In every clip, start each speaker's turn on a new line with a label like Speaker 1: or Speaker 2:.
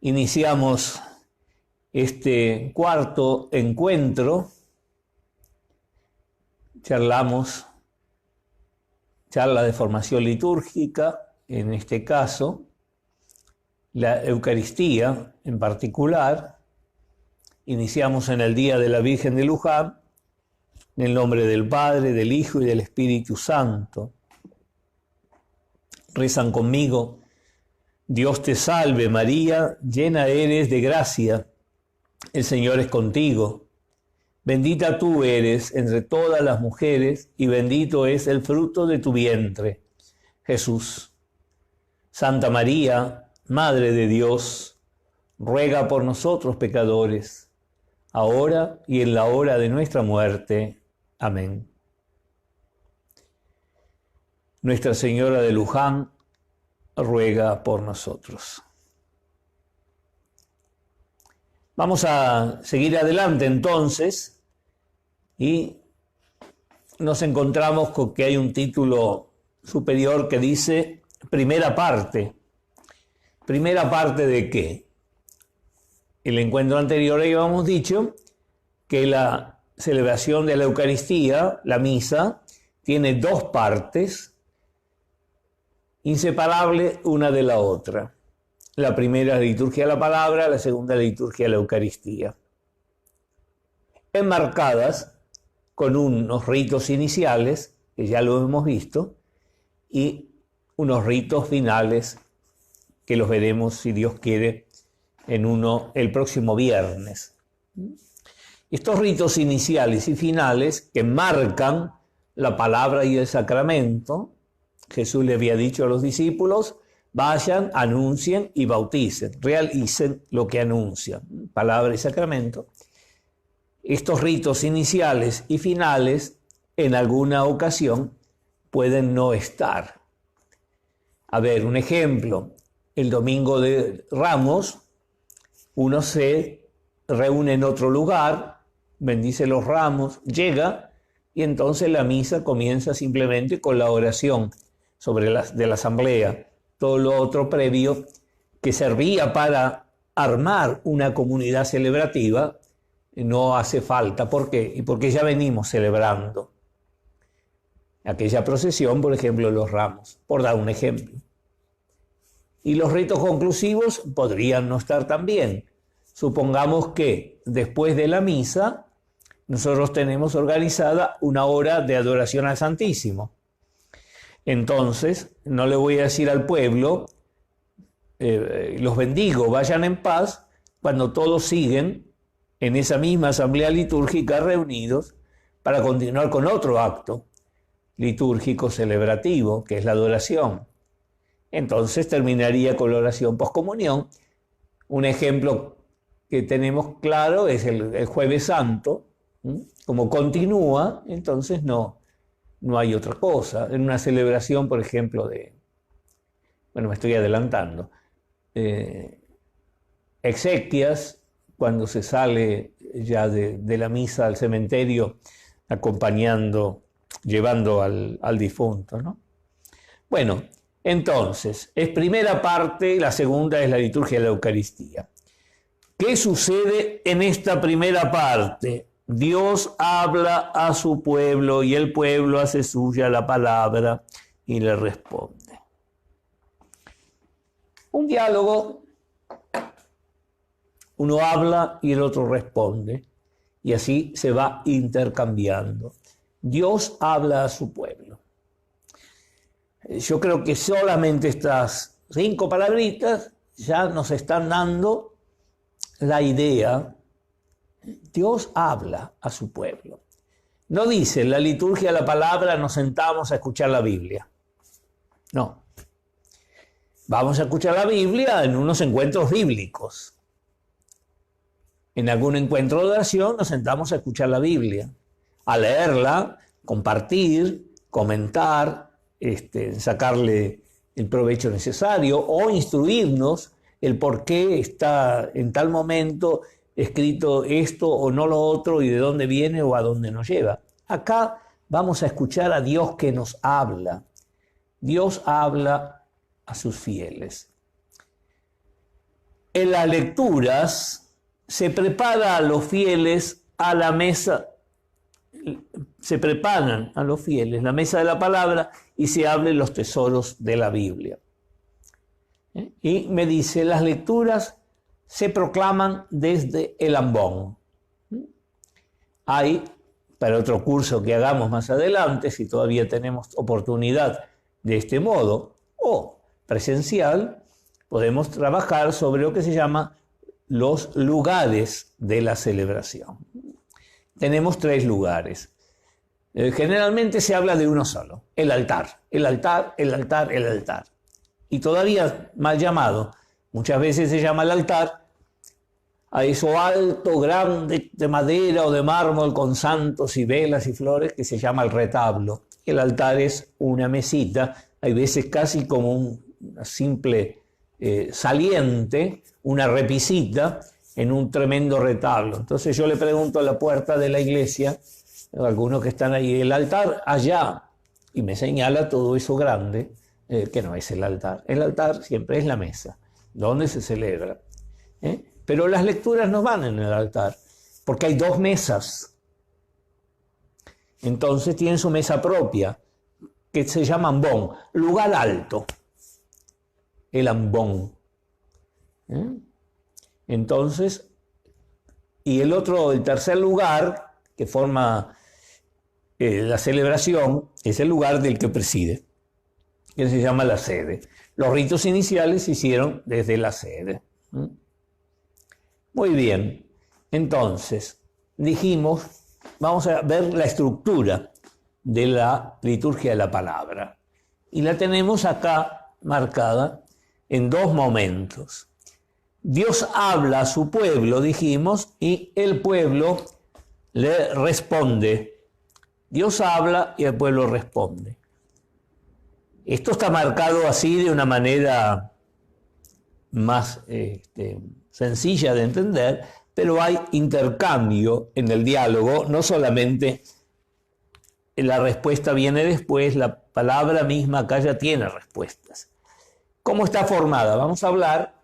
Speaker 1: Iniciamos este cuarto encuentro, charla de formación litúrgica, en este caso, la Eucaristía en particular. Iniciamos en el Día de la Virgen de Luján, en el nombre del Padre, del Hijo y del Espíritu Santo. Rezan conmigo: Dios te salve María, llena eres de gracia, el Señor es contigo. Bendita tú eres entre todas las mujeres y bendito es el fruto de tu vientre, Jesús. Santa María, Madre de Dios, ruega por nosotros pecadores, ahora y en la hora de nuestra muerte. Amén. Nuestra Señora de Luján, ruega por nosotros. Vamos a seguir adelante entonces y nos encontramos con que hay un título superior que dice primera parte. ¿Primera parte de qué? En el encuentro anterior habíamos dicho que la celebración de la Eucaristía, la misa, tiene dos partes inseparables una de la otra. La primera es la liturgia de la palabra, la segunda la liturgia de la Eucaristía. Enmarcadas con unos ritos iniciales, que ya lo hemos visto, y unos ritos finales que los veremos, si Dios quiere, el próximo viernes. Estos ritos iniciales y finales que marcan la palabra y el sacramento, Jesús le había dicho a los discípulos: vayan, anuncien y bauticen, realicen lo que anuncian, palabra y sacramento. Estos ritos iniciales y finales en alguna ocasión pueden no estar. A ver, un ejemplo: el domingo de Ramos, uno se reúne en otro lugar, bendice los ramos, llega, y entonces la misa comienza simplemente con la oración de la asamblea. Todo lo otro previo que servía para armar una comunidad celebrativa no hace falta. ¿Por qué? Porque ya venimos celebrando aquella procesión, por ejemplo, los ramos, por dar un ejemplo. Y los ritos conclusivos podrían no estar tan bien. Supongamos que después de la misa nosotros tenemos organizada una hora de adoración al Santísimo. Entonces, no le voy a decir al pueblo, los bendigo, vayan en paz, cuando todos siguen en esa misma asamblea litúrgica reunidos para continuar con otro acto litúrgico celebrativo, que es la adoración. Entonces terminaría con la oración poscomunión. Un ejemplo que tenemos claro es el Jueves Santo. Como continúa, entonces no hay otra cosa. En una celebración, por ejemplo, me estoy adelantando, exequias, cuando se sale ya de la misa al cementerio, llevando al difunto, ¿no? Bueno, entonces, es primera parte, la segunda es la liturgia de la Eucaristía. ¿Qué sucede en esta primera parte? Dios habla a su pueblo y el pueblo hace suya la palabra y le responde. Un diálogo, uno habla y el otro responde, y así se va intercambiando. Dios habla a su pueblo. Yo creo que solamente estas 5 palabritas ya nos están dando la idea. Dios habla a su pueblo. No dice, en la liturgia de la palabra nos sentamos a escuchar la Biblia. No. Vamos a escuchar la Biblia en unos encuentros bíblicos. En algún encuentro de oración nos sentamos a escuchar la Biblia, a leerla, compartir, comentar, sacarle el provecho necesario o instruirnos el por qué está en tal momento escrito esto o no lo otro y de dónde viene o a dónde nos lleva. Acá vamos a escuchar a Dios que nos habla. Dios habla a sus fieles. en las lecturas se prepara a los fieles a la mesa, se preparan a los fieles la mesa de la palabra y se abren los tesoros de la Biblia. Y me dice, las lecturas se proclaman desde el ambón. Hay, para otro curso que hagamos más adelante, si todavía tenemos oportunidad de este modo, o presencial, podemos trabajar sobre lo que se llama los lugares de la celebración. Tenemos 3 lugares. Generalmente se habla de uno solo, el altar, el altar, el altar, el altar. Y todavía mal llamado, muchas veces se llama el altar a eso alto, grande, de madera o de mármol con santos y velas y flores que se llama el retablo. El altar es una mesita, hay veces casi como una simple saliente, una repisita en un tremendo retablo. Entonces yo le pregunto a la puerta de la iglesia, a algunos que están ahí, el altar allá, y me señala todo eso grande, que no es el altar. El altar siempre es la mesa, donde se celebra. Pero las lecturas no van en el altar, porque hay 2 mesas. Entonces tienen su mesa propia, que se llama ambón, lugar alto. El ambón. Entonces, y el tercer lugar que forma la celebración es el lugar del que preside, que se llama la sede. Los ritos iniciales se hicieron desde la sede. Muy bien, entonces dijimos, vamos a ver la estructura de la liturgia de la palabra. Y la tenemos acá marcada en 2 momentos. Dios habla a su pueblo, dijimos, y el pueblo le responde. Dios habla y el pueblo responde. Esto está marcado así de una manera más sencilla de entender, pero hay intercambio en el diálogo, no solamente la respuesta viene después, la palabra misma acá ya tiene respuestas. ¿Cómo está formada? Vamos a hablar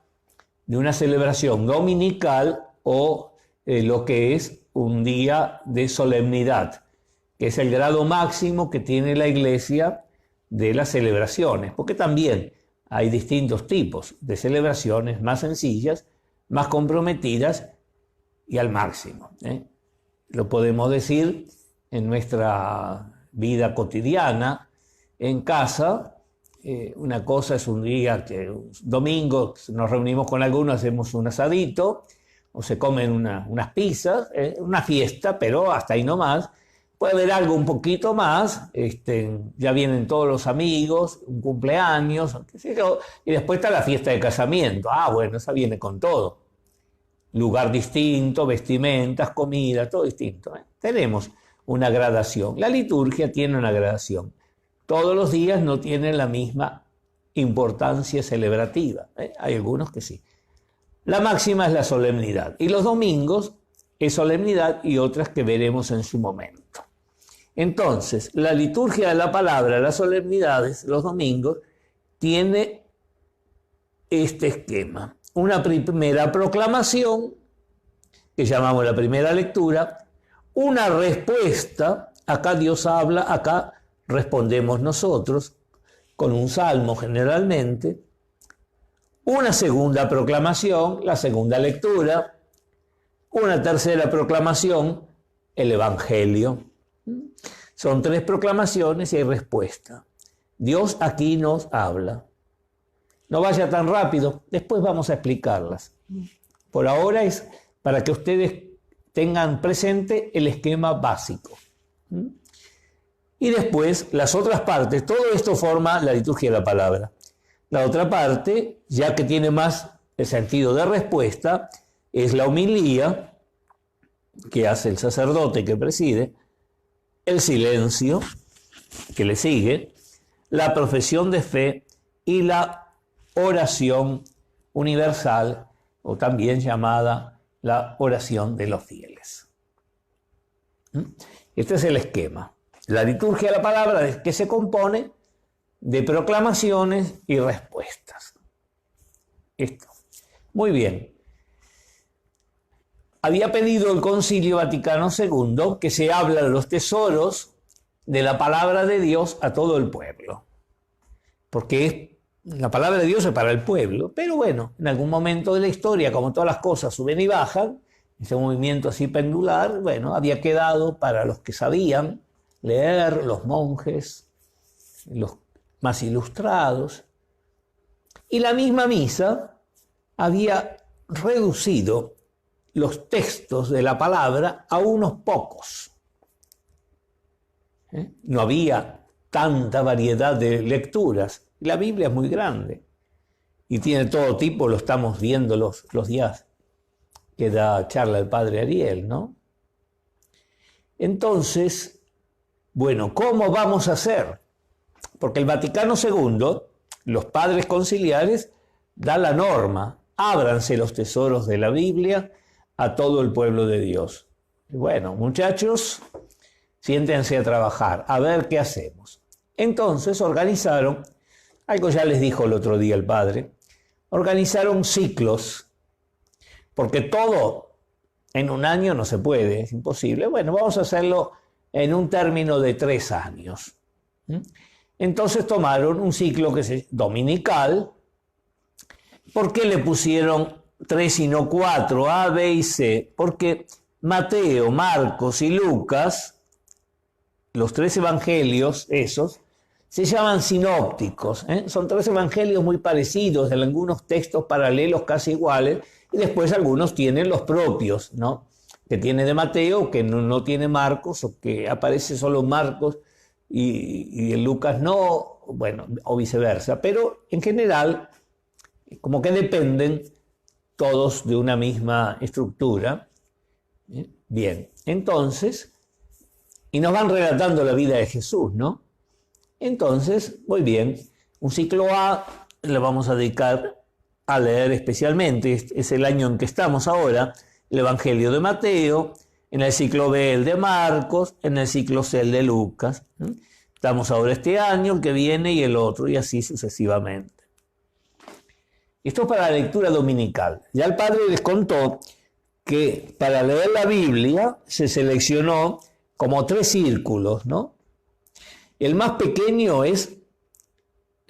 Speaker 1: de una celebración dominical o lo que es un día de solemnidad, que es el grado máximo que tiene la Iglesia de las celebraciones, porque también hay distintos tipos de celebraciones más sencillas, más comprometidas y al máximo. Lo podemos decir en nuestra vida cotidiana, en casa. Una cosa es un día que domingo nos reunimos con algunos, hacemos un asadito o se comen unas pizzas, una fiesta, pero hasta ahí nomás. Puede haber algo un poquito más, ya vienen todos los amigos, un cumpleaños, qué sé yo, y después está la fiesta de casamiento. Bueno, esa viene con todo. Lugar distinto, vestimentas, comida, todo distinto. Tenemos una gradación. La liturgia tiene una gradación. Todos los días no tienen la misma importancia celebrativa. Hay algunos que sí. La máxima es la solemnidad. Y los domingos es solemnidad y otras que veremos en su momento. Entonces, la liturgia de la palabra, las solemnidades, los domingos, tiene este esquema. Una primera proclamación, que llamamos la primera lectura, una respuesta, acá Dios habla, acá respondemos nosotros, con un salmo generalmente, una segunda proclamación, la segunda lectura, una tercera proclamación, el Evangelio. Son 3 proclamaciones y hay respuesta. Dios aquí nos habla. No vaya tan rápido, después vamos a explicarlas. Por ahora es para que ustedes tengan presente el esquema básico. Y después las otras partes, todo esto forma la liturgia de la palabra. La otra parte, ya que tiene más el sentido de respuesta, es la homilía que hace el sacerdote que preside, el silencio que le sigue, la profesión de fe y la oración universal, o también llamada la oración de los fieles. Este es el esquema. La liturgia de la palabra es que se compone de proclamaciones y respuestas. Esto. Muy bien. Había pedido el Concilio Vaticano II que se abran los tesoros de la palabra de Dios a todo el pueblo. Porque la palabra de Dios es para el pueblo. Pero bueno, en algún momento de la historia, como todas las cosas suben y bajan, ese movimiento así pendular, bueno, había quedado para los que sabían leer, los monjes, los más ilustrados. Y la misma misa había reducido los textos de la palabra a unos pocos. No había tanta variedad de lecturas. La Biblia es muy grande y tiene todo tipo, lo estamos viendo los días que da charla el padre Ariel, ¿no? Entonces, bueno, ¿cómo vamos a hacer? Porque el Vaticano II, los padres conciliares, da la norma: ábranse los tesoros de la Biblia a todo el pueblo de Dios. Y bueno, muchachos, siéntense a trabajar, a ver qué hacemos. Entonces organizaron, algo ya les dijo el otro día el padre, organizaron ciclos, porque todo en un año no se puede, es imposible. Bueno, vamos a hacerlo en un término de 3 años. Entonces tomaron un ciclo que es dominical. ¿Por qué le pusieron 3 y no 4, A, B y C? Porque Mateo, Marcos y Lucas, los 3 evangelios esos, se llaman sinópticos. Son 3 evangelios muy parecidos, en algunos textos paralelos casi iguales, y después algunos tienen los propios, ¿no? Que tiene de Mateo, que no tiene Marcos, o que aparece solo Marcos y en Lucas no, bueno, o viceversa. Pero en general, como que dependen todos de una misma estructura. Bien, entonces, y nos van relatando la vida de Jesús, ¿no? Entonces, muy bien, un ciclo A le vamos a dedicar a leer especialmente, es el año en que estamos ahora, el Evangelio de Mateo, en el ciclo B el de Marcos, en el ciclo C el de Lucas. Estamos ahora este año, el que viene y el otro, y así sucesivamente. Esto es para la lectura dominical. Ya el padre les contó que para leer la Biblia se seleccionó como 3 círculos, ¿no? El más pequeño es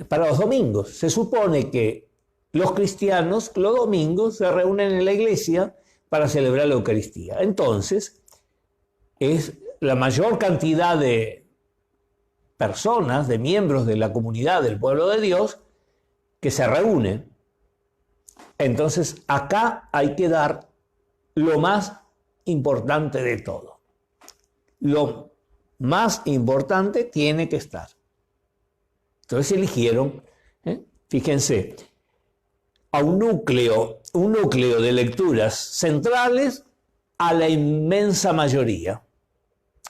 Speaker 1: para los domingos. Se supone que los cristianos los domingos se reúnen en la iglesia para celebrar la Eucaristía. Entonces, es la mayor cantidad de personas, de miembros de la comunidad del pueblo de Dios, que se reúnen. Entonces, acá hay que dar lo más importante de todo. Lo más importante tiene que estar. Entonces eligieron, fíjense, a un núcleo de lecturas centrales a la inmensa mayoría,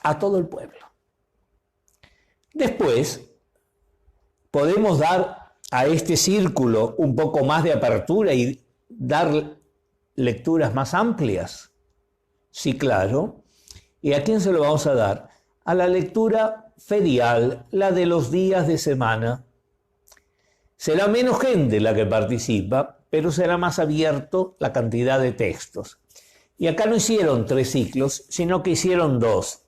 Speaker 1: a todo el pueblo. Después, podemos dar a este círculo un poco más de apertura y dar lecturas más amplias. Sí, claro. ¿Y a quién se lo vamos a dar? A la lectura ferial, la de los días de semana. Será menos gente la que participa, pero será más abierto la cantidad de textos. Y acá no hicieron 3 ciclos, sino que hicieron 2.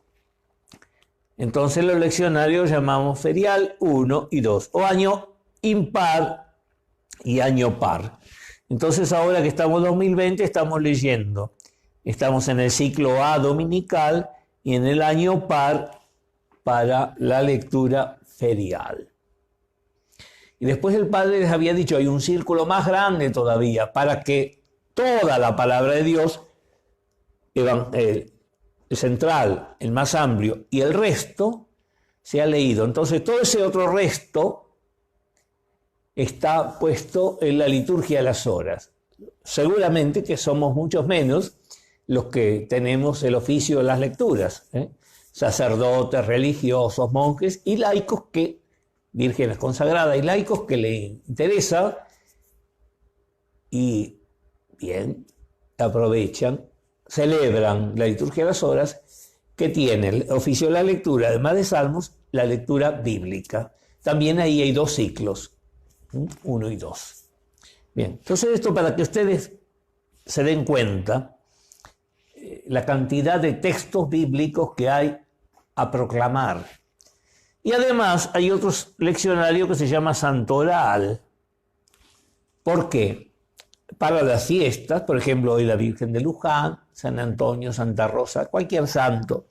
Speaker 1: Entonces los leccionarios llamamos ferial 1 y 2, o año impar y año par. Entonces ahora que estamos en 2020 estamos leyendo. Estamos en el ciclo A dominical y en el año par para la lectura ferial. Y después el padre les había dicho, hay un círculo más grande todavía para que toda la palabra de Dios, el central, el más amplio y el resto, sea leído. Entonces todo ese otro resto está puesto en la liturgia de las horas. Seguramente que somos muchos menos los que tenemos el oficio de las lecturas, sacerdotes, religiosos, monjes y laicos vírgenes consagradas y laicos que le interesa y bien, aprovechan, celebran la liturgia de las horas que tiene el oficio de la lectura, además de salmos, la lectura bíblica. También ahí hay 2 ciclos, 1 y 2. Bien, entonces esto para que ustedes se den cuenta la cantidad de textos bíblicos que hay a proclamar. Y además hay otro leccionario que se llama Santoral. ¿Por qué? Para las fiestas, por ejemplo, hoy la Virgen de Luján, San Antonio, Santa Rosa, cualquier santo,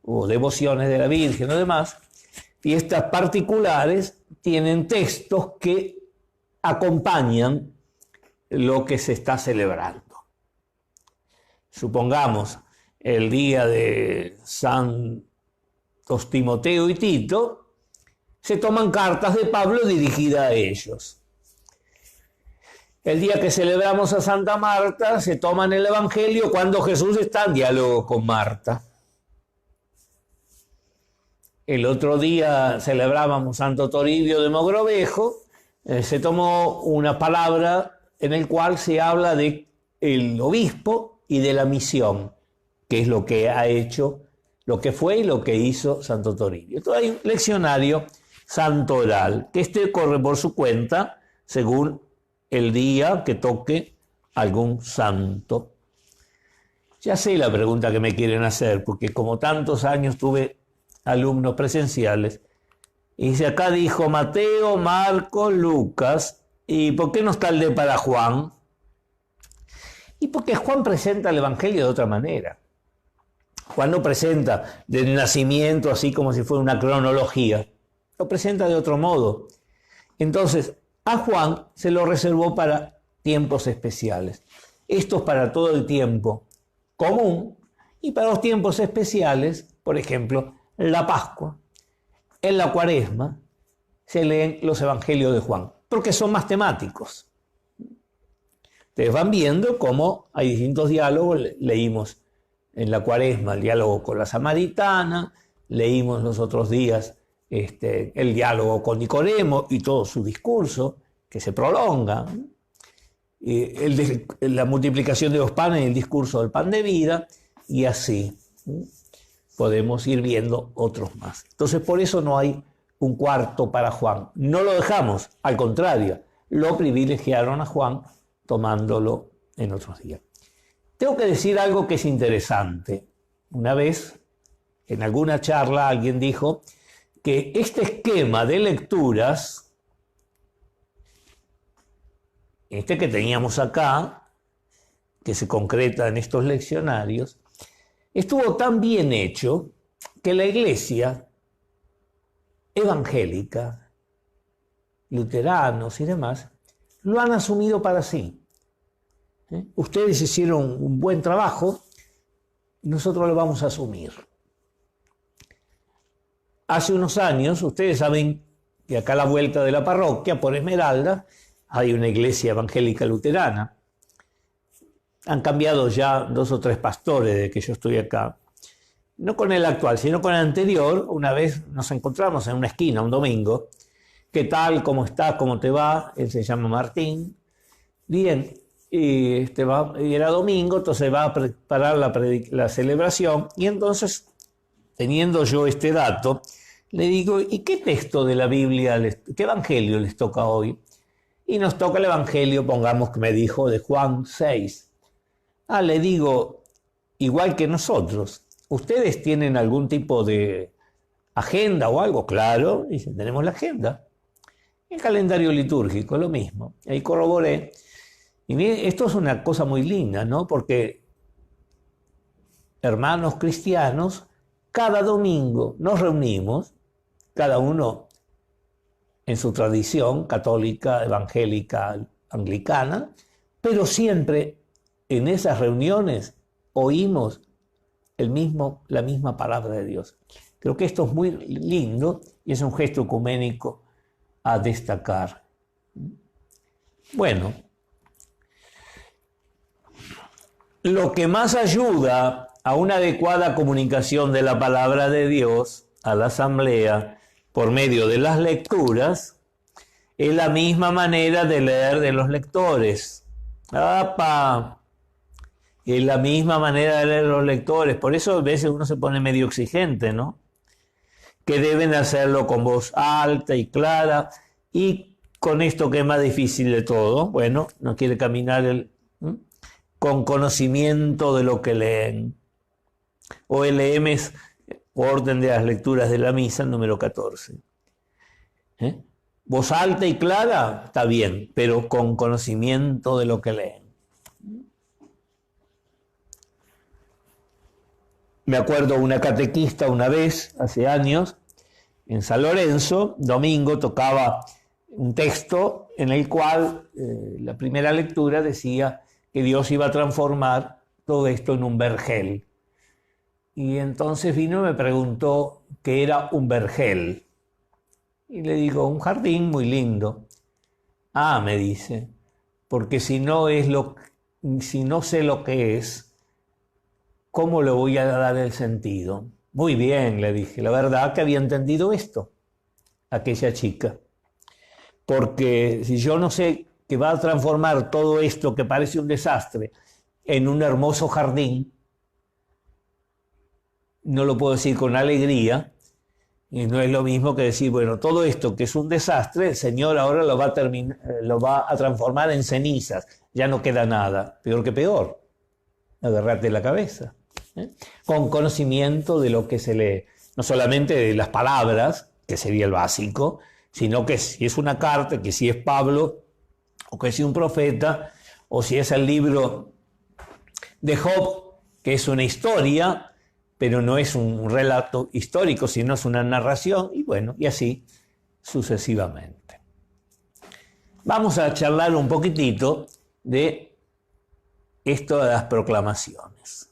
Speaker 1: o devociones de la Virgen o demás, fiestas particulares tienen textos que acompañan lo que se está celebrando. Supongamos el día de Santos Timoteo y Tito, se toman cartas de Pablo dirigidas a ellos. El día que celebramos a Santa Marta, se toman el Evangelio cuando Jesús está en diálogo con Marta. El otro día celebrábamos Santo Toribio de Mogrovejo, se tomó una palabra en el cual se habla de el obispo y de la misión, que es lo que ha hecho, lo que fue y lo que hizo Santo Toribio. Entonces hay un leccionario santoral, que corre por su cuenta según el día que toque algún santo. Ya sé la pregunta que me quieren hacer, porque como tantos años tuve alumnos presenciales, y si acá dijo Mateo, Marcos, Lucas, ¿y por qué no está el de para Juan? Y porque Juan presenta el Evangelio de otra manera. Juan no presenta del nacimiento así como si fuera una cronología, lo presenta de otro modo. Entonces, a Juan se lo reservó para tiempos especiales. Esto es para todo el tiempo común y para los tiempos especiales, por ejemplo, la Pascua. En la Cuaresma se leen los Evangelios de Juan, porque son más temáticos. Ustedes van viendo cómo hay distintos diálogos. Leímos en la Cuaresma el diálogo con la samaritana, leímos los otros días el diálogo con Nicodemo y todo su discurso, que se prolonga, la multiplicación de los panes y el discurso del pan de vida, y así podemos ir viendo otros más. Entonces, por eso no hay un cuarto para Juan. No lo dejamos, al contrario, lo privilegiaron a Juan tomándolo en otros días. Tengo que decir algo que es interesante. Una vez, en alguna charla, alguien dijo que este esquema de lecturas, que teníamos acá, que se concreta en estos leccionarios, estuvo tan bien hecho que la iglesia evangélica, luteranos y demás, lo han asumido para sí. Ustedes hicieron un buen trabajo, nosotros lo vamos a asumir. Hace unos años, ustedes saben que acá a la vuelta de la parroquia, por Esmeralda, hay una iglesia evangélica luterana. Han cambiado ya 2 o 3 pastores desde que yo estoy acá. No con el actual, sino con el anterior. Una vez nos encontramos en una esquina, un domingo. ¿Qué tal? ¿Cómo estás? ¿Cómo te va? Él se llama Martín. Bien, y era domingo, entonces va a preparar la celebración. Y entonces, teniendo yo este dato, le digo, ¿y qué texto de la Biblia, qué evangelio les toca hoy? Y nos toca el evangelio, pongamos que me dijo, de Juan 6. Le digo, igual que nosotros, ¿ustedes tienen algún tipo de agenda o algo? Claro, dicen, tenemos la agenda. El calendario litúrgico, lo mismo. Ahí corroboré. Y miren, esto es una cosa muy linda, ¿no? Porque hermanos cristianos, cada domingo nos reunimos, cada uno en su tradición católica, evangélica, anglicana, pero siempre en esas reuniones oímos la misma palabra de Dios. Creo que esto es muy lindo y es un gesto ecuménico a destacar. Bueno, lo que más ayuda a una adecuada comunicación de la palabra de Dios a la asamblea por medio de las lecturas es la misma manera de leer de los lectores. ¡Apa! Es la misma manera de leer los lectores. Por eso a veces uno se pone medio exigente, ¿no? Que deben hacerlo con voz alta y clara y con esto que es más difícil de todo? Bueno, no quiere caminar con conocimiento de lo que leen. OLM es Orden de las Lecturas de la Misa, número 14. Voz alta y clara, está bien, pero con conocimiento de lo que leen. Me acuerdo una catequista una vez, hace años, en San Lorenzo, domingo, tocaba un texto en el cual la primera lectura decía que Dios iba a transformar todo esto en un vergel. Y entonces vino y me preguntó qué era un vergel. Y le digo, un jardín muy lindo. Ah, me dice, porque si no sé lo que es, ¿cómo le voy a dar el sentido? Muy bien, le dije, la verdad que había entendido esto, aquella chica. Porque si yo no sé que va a transformar todo esto que parece un desastre en un hermoso jardín, no lo puedo decir con alegría, y no es lo mismo que decir, bueno, todo esto que es un desastre, el Señor ahora lo va a transformar en cenizas, ya no queda nada, peor que peor, agarrarte la cabeza. Con conocimiento de lo que se lee, no solamente de las palabras, que sería el básico, sino que si es una carta, que si es Pablo, o que si es un profeta, o si es el libro de Job, que es una historia, pero no es un relato histórico, sino es una narración, y bueno, y así sucesivamente. Vamos a charlar un poquitito de esto de las proclamaciones.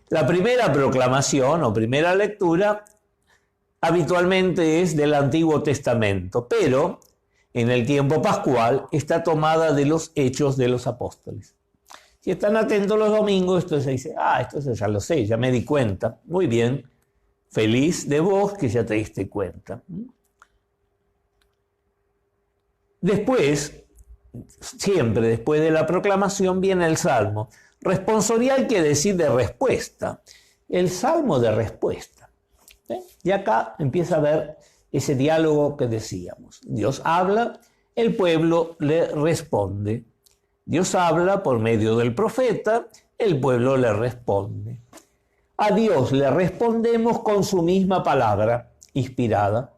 Speaker 1: La primera proclamación o primera lectura habitualmente es del Antiguo Testamento, pero en el tiempo pascual está tomada de los Hechos de los Apóstoles. Si están atentos los domingos, esto se dice, esto ya lo sé, ya me di cuenta. Muy bien, feliz de vos que ya te diste cuenta. Después, siempre después de la proclamación viene el Salmo. Responsorial quiere decir de respuesta. El Salmo de respuesta. Y acá empieza a ver ese diálogo que decíamos. Dios habla, el pueblo le responde. Dios habla por medio del profeta, el pueblo le responde. A Dios le respondemos con su misma palabra inspirada.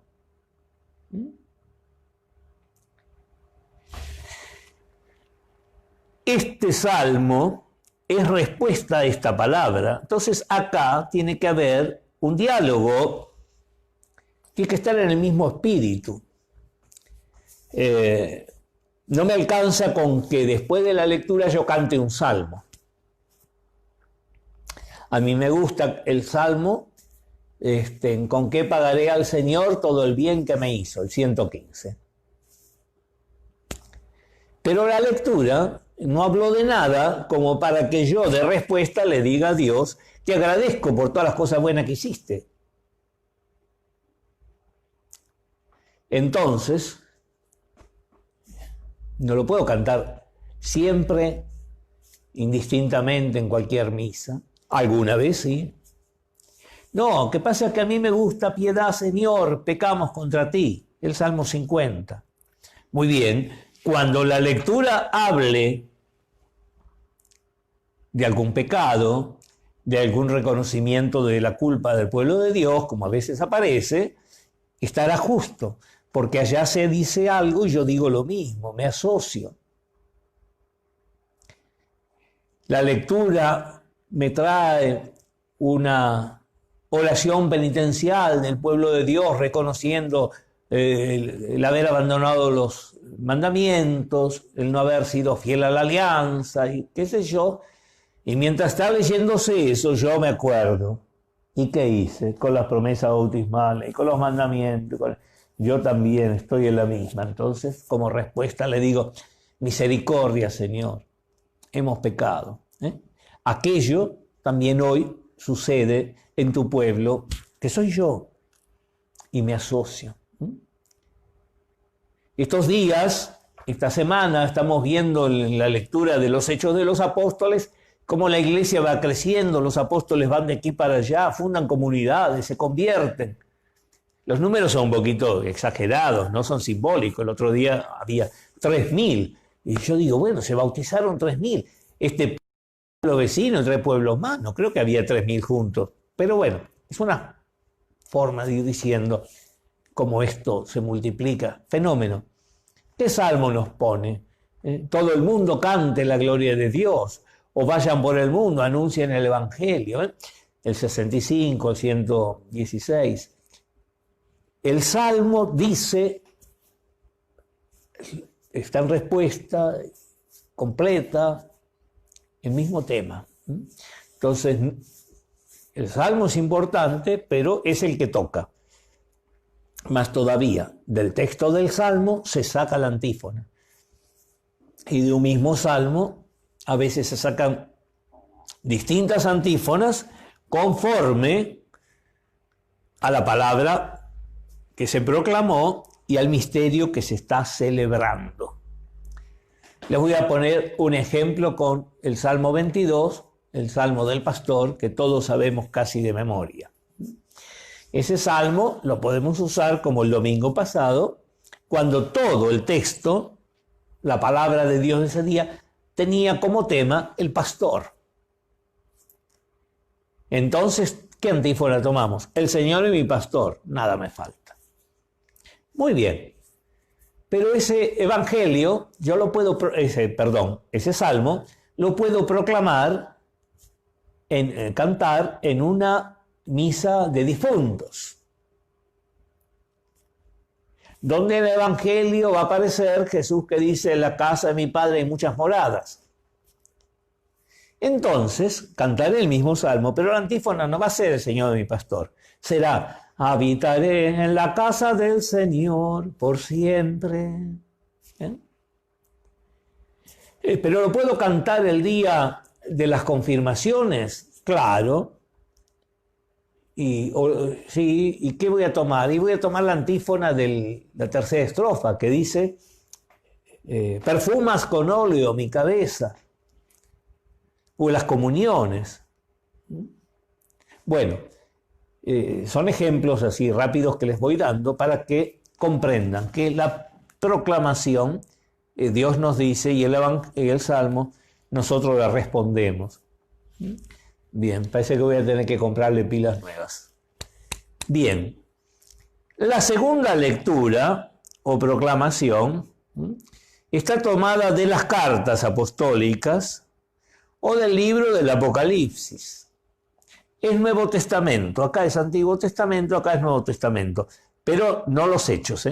Speaker 1: Este salmo es respuesta a esta palabra. Entonces acá tiene que haber un diálogo, tiene que estar en el mismo espíritu. No me alcanza con que después de la lectura yo cante un salmo. A mí me gusta el salmo, con qué pagaré al Señor todo el bien que me hizo, el 115. Pero la lectura no habló de nada como para que yo de respuesta le diga a Dios, te agradezco por todas las cosas buenas que hiciste. Entonces, no lo puedo cantar siempre, indistintamente en cualquier misa. Alguna vez sí. No, ¿qué pasa? Que a mí me gusta piedad, Señor, pecamos contra ti. El Salmo 50. Muy bien, cuando la lectura hable de algún pecado, de algún reconocimiento de la culpa del pueblo de Dios, como a veces aparece, estará justo, porque allá se dice algo y yo digo lo mismo, me asocio. La lectura me trae una oración penitencial del pueblo de Dios reconociendo el haber abandonado los mandamientos, el no haber sido fiel a la alianza y qué sé yo. Y mientras está leyéndose eso, yo me acuerdo. ¿Y qué hice? Con las promesas bautismales, con los mandamientos. Yo también estoy en la misma. Entonces, como respuesta le digo, misericordia, Señor, hemos pecado. Aquello también hoy sucede en tu pueblo, que soy yo, y me asocio. Estos días, esta semana, estamos viendo en la lectura de los Hechos de los Apóstoles cómo la iglesia va creciendo, los apóstoles van de aquí para allá, fundan comunidades, se convierten. Los números son un poquito exagerados, no son simbólicos. El otro día había 3.000. Y yo digo, bueno, se bautizaron 3.000. Este pueblo vecino, 3 pueblos más, no creo que había 3.000 juntos. Pero bueno, es una forma de ir diciendo cómo esto se multiplica. Fenómeno. ¿Qué salmo nos pone? Todo el mundo cante la gloria de Dios. O vayan por el mundo, anuncien el Evangelio. El 65, el 116. El Salmo dice, está en respuesta completa, el mismo tema. Entonces, el Salmo es importante, pero es el que toca. Más todavía, del texto del Salmo se saca la antífona. Y de un mismo Salmo, a veces se sacan distintas antífonas conforme a la palabra que se proclamó y al misterio que se está celebrando. Les voy a poner un ejemplo con el Salmo 22, el Salmo del Pastor, que todos sabemos casi de memoria. Ese salmo lo podemos usar como el domingo pasado, cuando todo el texto, la palabra de Dios de ese día, tenía como tema el pastor. Entonces, ¿qué antífona tomamos? El Señor es mi pastor, nada me falta. Muy bien, pero ese evangelio, ese salmo, lo puedo proclamar, cantar en una misa de difuntos, donde en el evangelio va a aparecer Jesús que dice, en la casa de mi Padre hay muchas moradas. Entonces, cantaré el mismo salmo, pero la antífona no va a ser el Señor de mi pastor, será habitaré en la casa del Señor por siempre. Pero lo puedo cantar el día de las confirmaciones, claro. ¿Y qué voy a tomar? Y voy a tomar la antífona de la tercera estrofa que dice, perfumas con óleo mi cabeza. O las comuniones. Bueno, son ejemplos así rápidos que les voy dando para que comprendan que la proclamación, Dios nos dice, y el Salmo, nosotros le respondemos. Bien, parece que voy a tener que comprarle pilas nuevas. Bien, la segunda lectura o proclamación está tomada de las cartas apostólicas o del libro del Apocalipsis. Es Nuevo Testamento, acá es Antiguo Testamento, acá es Nuevo Testamento, pero no los Hechos.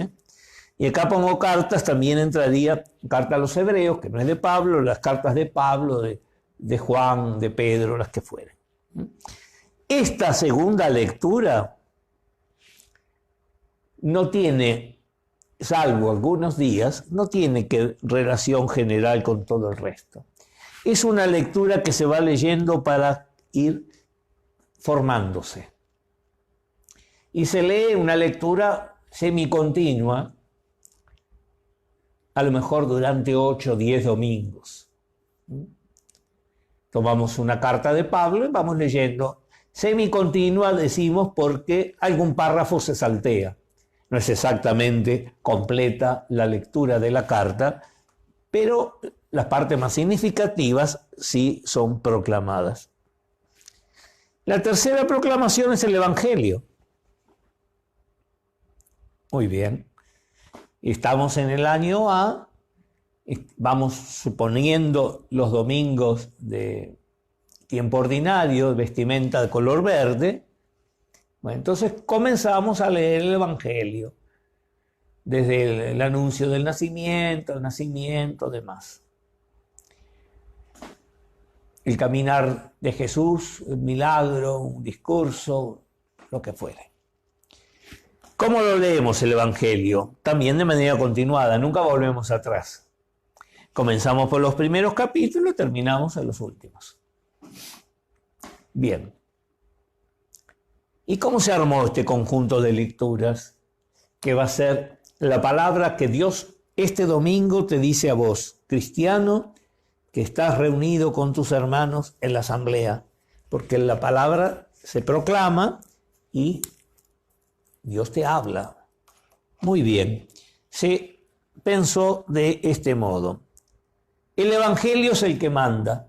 Speaker 1: Y acá pongo cartas, también entraría carta a los Hebreos, que no es de Pablo, las cartas de Pablo, de Juan, de Pedro, las que fueren. Esta segunda lectura no tiene, salvo algunos días, no tiene relación general con todo el resto. Es una lectura que se va leyendo para ir formándose. Y se lee una lectura semicontinua, a lo mejor durante 8 o 10 domingos. Tomamos una carta de Pablo y vamos leyendo. Semicontinua decimos porque algún párrafo se saltea. No es exactamente completa la lectura de la carta, pero las partes más significativas sí son proclamadas. La tercera proclamación es el Evangelio. Muy bien. Estamos en el año A, vamos suponiendo los domingos de tiempo ordinario, vestimenta de color verde. Bueno, entonces comenzamos a leer el Evangelio, desde el anuncio del nacimiento, demás. El caminar de Jesús, el milagro, un discurso, lo que fuere. ¿Cómo lo leemos el Evangelio? También de manera continuada, nunca volvemos atrás. Comenzamos por los primeros capítulos y terminamos en los últimos. Bien. ¿Y cómo se armó este conjunto de lecturas? Que va a ser la palabra que Dios este domingo te dice a vos, cristiano, que estás reunido con tus hermanos en la asamblea, porque la palabra se proclama y Dios te habla. Muy bien. Se pensó de este modo. El Evangelio es el que manda.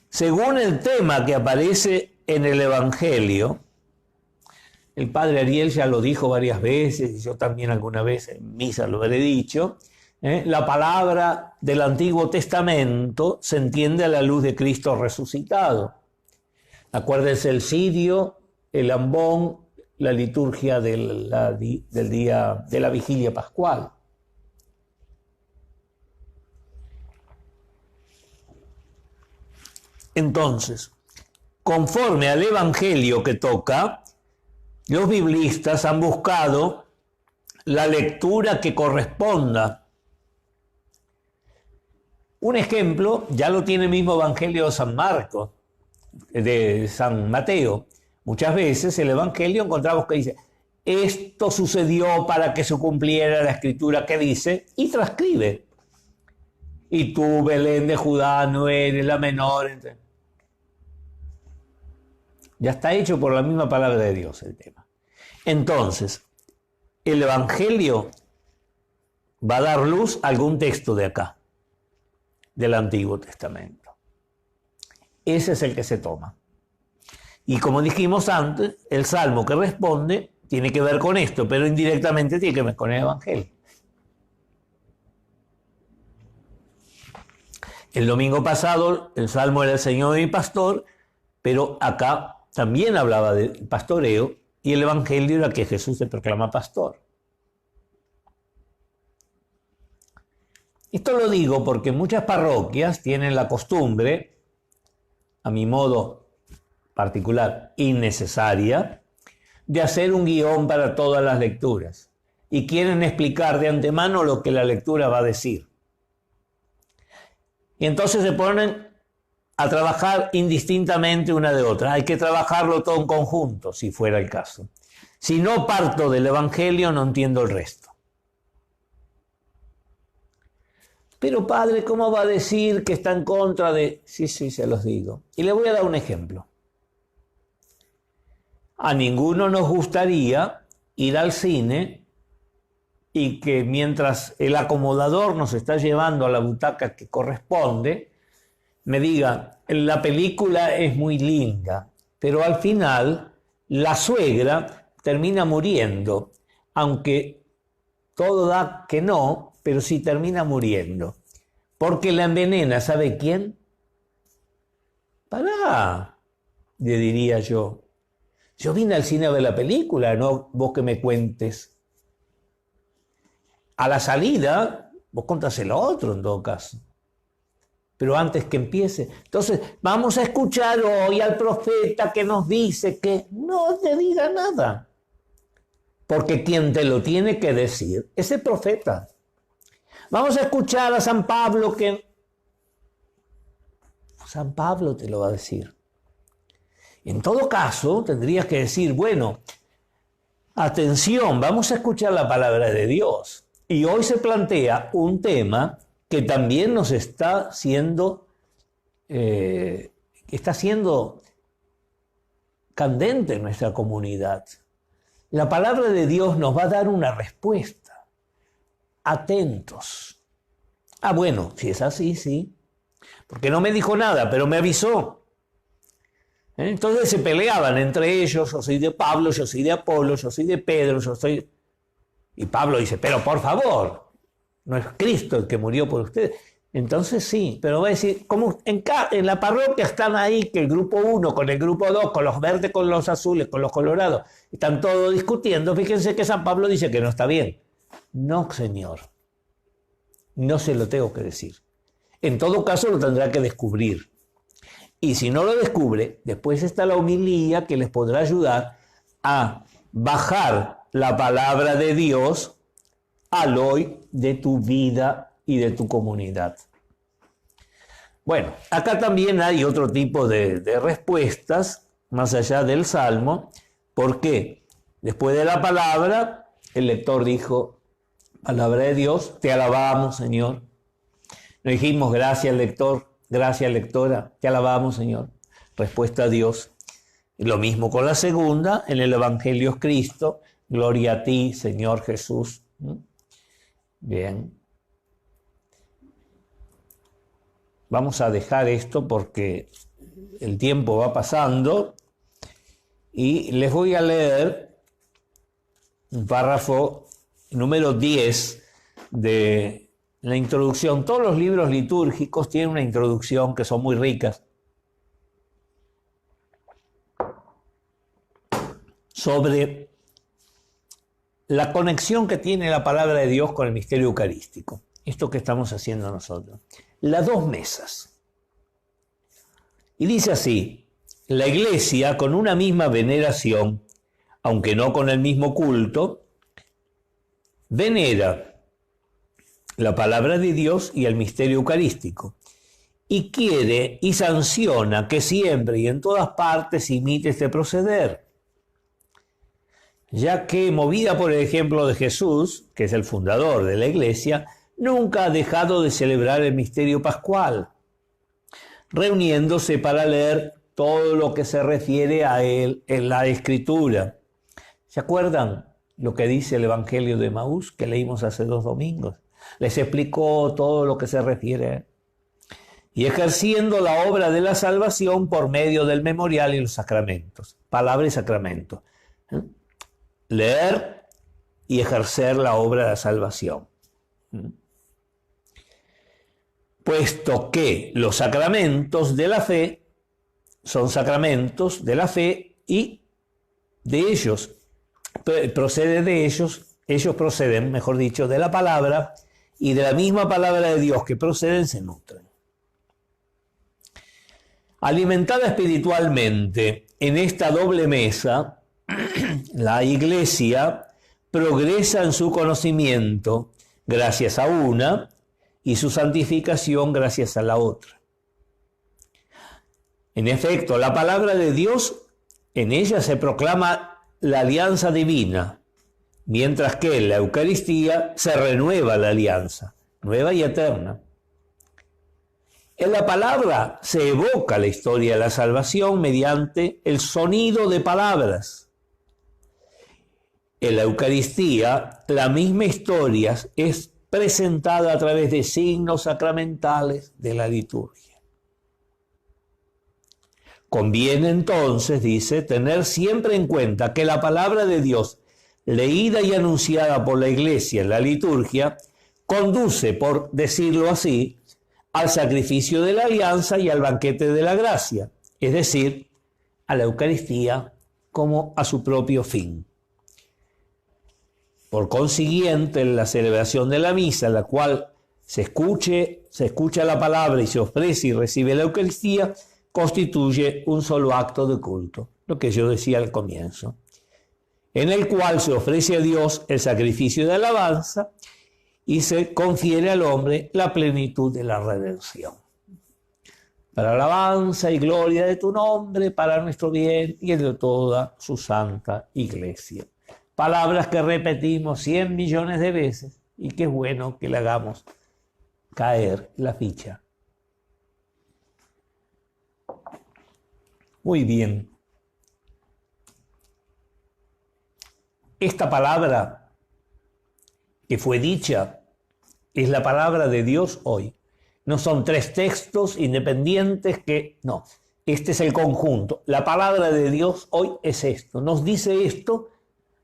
Speaker 1: Según el tema que aparece en el Evangelio, el padre Ariel ya lo dijo varias veces, y yo también alguna vez en misa lo habré dicho, la palabra del Antiguo Testamento se entiende a la luz de Cristo resucitado. Acuérdense el cirio, el ambón, la liturgia del día de la vigilia pascual. Entonces, conforme al evangelio que toca, los biblistas han buscado la lectura que corresponda. Un ejemplo ya lo tiene el mismo evangelio de San Marcos, de San Mateo. Muchas veces el evangelio encontramos que dice, esto sucedió para que se cumpliera la escritura que dice, y transcribe. Y tú, Belén de Judá, no eres la menor. Ya está hecho por la misma palabra de Dios el tema. Entonces, el evangelio va a dar luz a algún texto de acá, del Antiguo Testamento. Ese es el que se toma. Y como dijimos antes, el salmo que responde tiene que ver con esto, pero indirectamente tiene que ver con el evangelio. El domingo pasado el salmo era el Señor mi pastor, pero acá también hablaba de pastoreo y el evangelio era que Jesús se proclama pastor. Esto lo digo porque muchas parroquias tienen la costumbre, a mi modo particular innecesaria, de hacer un guión para todas las lecturas y quieren explicar de antemano lo que la lectura va a decir. Y entonces se ponen a trabajar indistintamente una de otra. Hay que trabajarlo todo en conjunto, si fuera el caso. Si no parto del evangelio, no entiendo el resto. Pero padre, ¿cómo va a decir que está en contra de...? Sí, se los digo. Y le voy a dar un ejemplo. A ninguno nos gustaría ir al cine y que mientras el acomodador nos está llevando a la butaca que corresponde, me diga, la película es muy linda, pero al final la suegra termina muriendo, aunque todo da que no, pero sí termina muriendo. Porque la envenena, ¿sabe quién? Pará, le diría yo. Yo vine al cine a ver la película, no vos que me cuentes. A la salida, vos contás lo otro en todo caso. Pero antes que empiece. Entonces, vamos a escuchar hoy al profeta que nos dice que no te diga nada. Porque quien te lo tiene que decir es el profeta. Vamos a escuchar a San Pablo que... San Pablo te lo va a decir. En todo caso, tendrías que decir, bueno, atención, vamos a escuchar la palabra de Dios. Y hoy se plantea un tema que también nos está siendo candente en nuestra comunidad. La palabra de Dios nos va a dar una respuesta. Atentos. Ah, bueno, si es así, sí. Porque no me dijo nada, pero me avisó. Entonces se peleaban entre ellos, yo soy de Pablo, yo soy de Apolo, yo soy de Pedro, yo soy... Y Pablo dice, pero por favor, no es Cristo el que murió por ustedes. Entonces sí, pero va a decir, como en la parroquia están ahí, que el grupo 1 con el grupo 2, con los verdes, con los azules, con los colorados, están todos discutiendo, fíjense que San Pablo dice que no está bien. No, señor, no se lo tengo que decir. En todo caso lo tendrá que descubrir. Y si no lo descubre, después está la homilía que les podrá ayudar a bajar la palabra de Dios al hoy de tu vida y de tu comunidad. Bueno, acá también hay otro tipo de respuestas, más allá del Salmo. ¿Por qué? Después de la palabra, el lector dijo, palabra de Dios, te alabamos, Señor. No dijimos, gracias, lector. Gracias, lectora, te alabamos, Señor. Respuesta a Dios. Y lo mismo con la segunda, en el Evangelio es Cristo. Gloria a ti, Señor Jesús. Bien. Vamos a dejar esto porque el tiempo va pasando y les voy a leer un párrafo número 10 de la introducción. Todos los libros litúrgicos tienen una introducción que son muy ricas sobre la conexión que tiene la palabra de Dios con el misterio eucarístico. Esto que estamos haciendo nosotros. Las dos mesas. Y dice así: la Iglesia, con una misma veneración, aunque no con el mismo culto, venera la palabra de Dios y el misterio eucarístico, y quiere y sanciona que siempre y en todas partes imite este proceder, ya que, movida por el ejemplo de Jesús, que es el fundador de la Iglesia, nunca ha dejado de celebrar el misterio pascual, reuniéndose para leer todo lo que se refiere a él en la Escritura. ¿Se acuerdan lo que dice el Evangelio de Maús que leímos hace 2 domingos? Les explicó todo lo que se refiere a él. Y ejerciendo la obra de la salvación por medio del memorial y los sacramentos. Palabra y sacramento. Leer y ejercer la obra de la salvación. Puesto que los sacramentos de la fe son sacramentos de la fe y de ellos proceden, mejor dicho, de la palabra, y de la misma palabra de Dios que proceden se nutren. Alimentada espiritualmente en esta doble mesa, la Iglesia progresa en su conocimiento gracias a una y su santificación gracias a la otra. En efecto, la palabra de Dios, en ella se proclama la alianza divina, mientras que en la Eucaristía se renueva la alianza, nueva y eterna. En la palabra se evoca la historia de la salvación mediante el sonido de palabras. En la Eucaristía, la misma historia es presentada a través de signos sacramentales de la liturgia. Conviene entonces, dice, tener siempre en cuenta que la palabra de Dios, leída y anunciada por la Iglesia en la liturgia, conduce, por decirlo así, al sacrificio de la alianza y al banquete de la gracia, es decir, a la Eucaristía como a su propio fin. Por consiguiente, en la celebración de la misa, en la cual se escucha la palabra y se ofrece y recibe la Eucaristía, constituye un solo acto de culto, lo que yo decía al comienzo, en el cual se ofrece a Dios el sacrificio de alabanza y se confiere al hombre la plenitud de la redención. Para alabanza y gloria de tu nombre, para nuestro bien y el de toda su santa Iglesia. Palabras que repetimos 100 millones de veces y que es bueno que le hagamos caer la ficha. Muy bien. Esta palabra que fue dicha es la palabra de Dios hoy. No son 3 textos independientes que... No, este es el conjunto. La palabra de Dios hoy es esto. Nos dice esto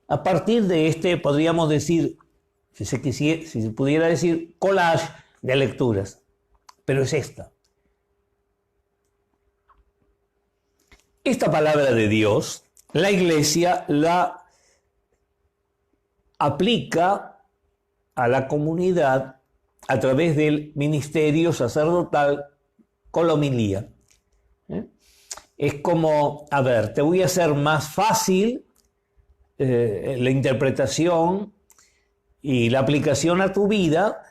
Speaker 1: a partir de este, podríamos decir, si se pudiera decir, collage de lecturas. Pero es esta. Esta palabra de Dios, la Iglesia la aplica a la comunidad a través del ministerio sacerdotal con la homilía. Es como, a ver, te voy a hacer más fácil la interpretación y la aplicación a tu vida,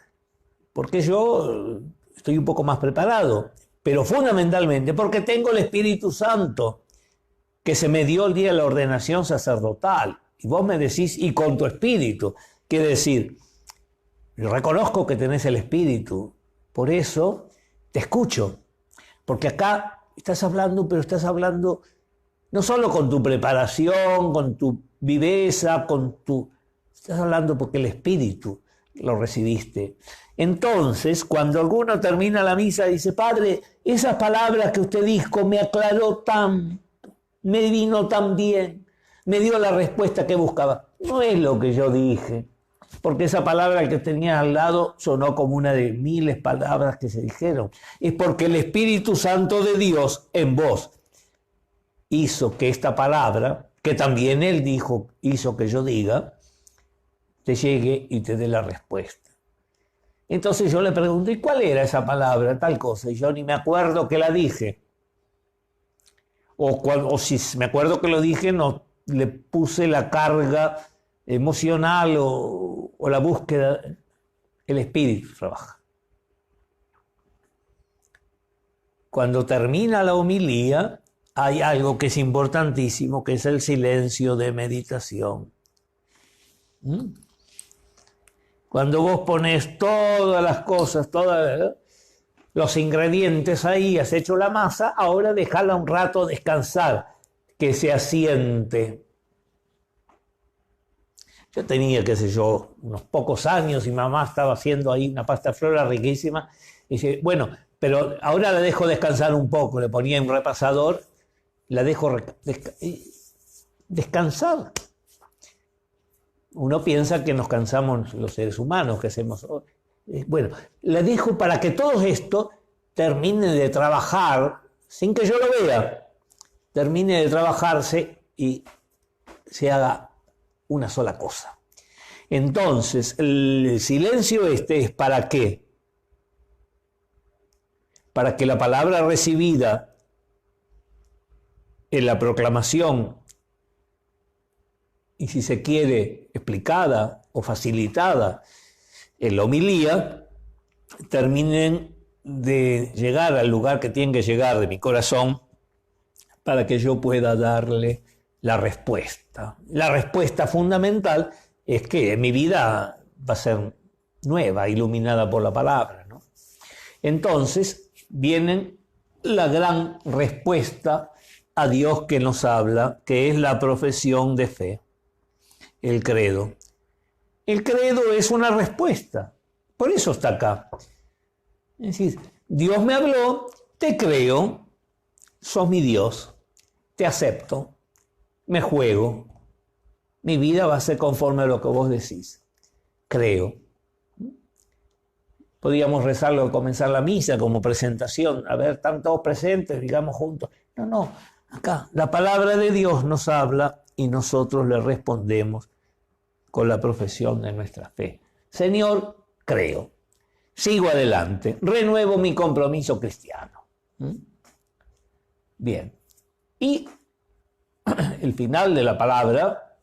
Speaker 1: porque yo estoy un poco más preparado, pero fundamentalmente porque tengo el Espíritu Santo que se me dio el día de la ordenación sacerdotal. Y vos me decís, y con tu espíritu, quiere decir, reconozco que tenés el Espíritu, por eso te escucho, porque acá estás hablando, pero estás hablando no solo con tu preparación, con tu viveza, con tu... Estás hablando porque el Espíritu lo recibiste. Entonces, cuando alguno termina la misa, dice, Padre, esas palabras que usted dijo me aclaró tanto, me vino tan bien, me dio la respuesta que buscaba. No es lo que yo dije, porque esa palabra que tenía al lado sonó como una de miles palabras que se dijeron. Es porque el Espíritu Santo de Dios en vos hizo que esta palabra, que también Él dijo, hizo que yo diga, te llegue y te dé la respuesta. Entonces yo le pregunté, ¿y cuál era esa palabra, tal cosa? Y yo ni me acuerdo que la dije. O si me acuerdo que lo dije, no le puse la carga emocional o la búsqueda. El Espíritu trabaja. Cuando termina la homilía, hay algo que es importantísimo, que es el silencio de meditación. Cuando vos pones todas las cosas, todos los ingredientes ahí, has hecho la masa, ahora déjala un rato descansar, que se asiente. Yo tenía, qué sé yo, unos pocos años y mamá estaba haciendo ahí una pasta flora riquísima. Y dice, bueno, pero ahora la dejo descansar un poco. Le ponía un repasador, la dejo descansar. Uno piensa que nos cansamos los seres humanos, que hacemos... Bueno, la dejo para que todo esto termine de trabajar, sin que yo lo vea, termine de trabajarse y se haga una sola cosa. Entonces, el silencio es ¿para qué? Para que la palabra recibida en la proclamación, y si se quiere explicada o facilitada en la homilía, terminen de llegar al lugar que tienen que llegar de mi corazón para que yo pueda darle la respuesta. La respuesta fundamental es que mi vida va a ser nueva, iluminada por la palabra, ¿no? Entonces viene la gran respuesta a Dios que nos habla, que es la profesión de fe, el credo. El credo es una respuesta, por eso está acá. Es decir, Dios me habló, te creo, sos mi Dios, te acepto, me juego, mi vida va a ser conforme a lo que vos decís, creo. Podríamos rezarlo al comenzar la misa como presentación, a ver, están todos presentes, digamos juntos. No, acá la palabra de Dios nos habla y nosotros le respondemos con la profesión de nuestra fe. Señor, creo, sigo adelante, renuevo mi compromiso cristiano. Bien, y el final de la palabra,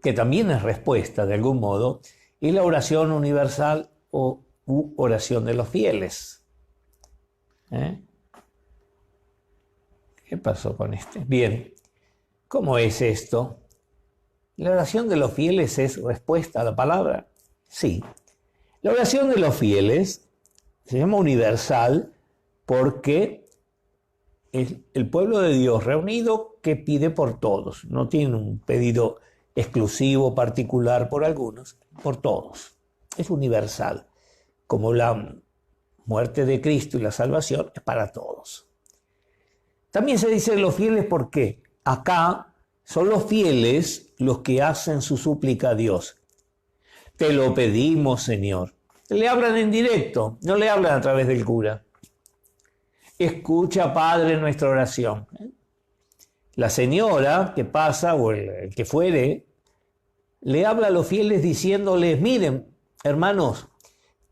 Speaker 1: que también es respuesta de algún modo, es la oración universal o oración de los fieles. ¿Qué pasó con este? Bien, ¿cómo es esto? ¿La oración de los fieles es respuesta a la palabra? Sí. La oración de los fieles se llama universal porque es el pueblo de Dios reunido que pide por todos. No tiene un pedido exclusivo, particular por algunos, por todos. Es universal. Como la muerte de Cristo y la salvación es para todos. También se dice los fieles porque acá son los fieles los que hacen su súplica a Dios. Te lo pedimos, Señor. Le hablan en directo, no le hablan a través del cura. Escucha, Padre, nuestra oración. La señora que pasa, o el que fuere, le habla a los fieles diciéndoles, miren, hermanos,